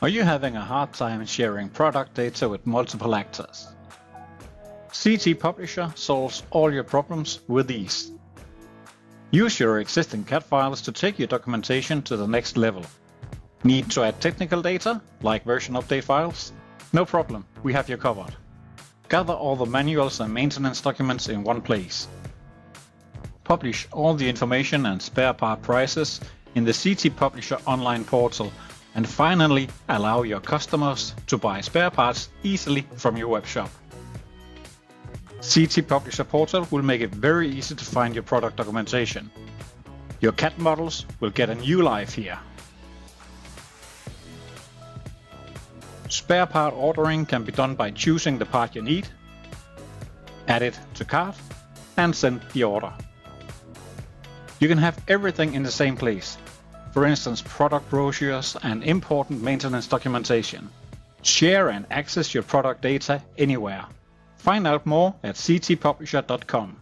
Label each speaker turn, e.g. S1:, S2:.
S1: Are you having a hard time sharing product data with multiple actors? CT Publisher solves all your problems with ease. Use your existing CAD files to take your documentation to the next level. Need to add technical data, like version update files? No problem, we have you covered. Gather all the manuals and maintenance documents in one place. Publish all the information and spare part prices in the CT Publisher online portal, and finally allow your customers to buy spare parts easily from your webshop. CT Publisher portal will make it very easy to find your product documentation. Your CAD models will get a new life here. Spare part ordering can be done by choosing the part you need, add it to cart, and send the order. You can have everything in the same place. For instance, product brochures and important maintenance documentation. Share and access your product data anywhere. Find out more at ctpublisher.com.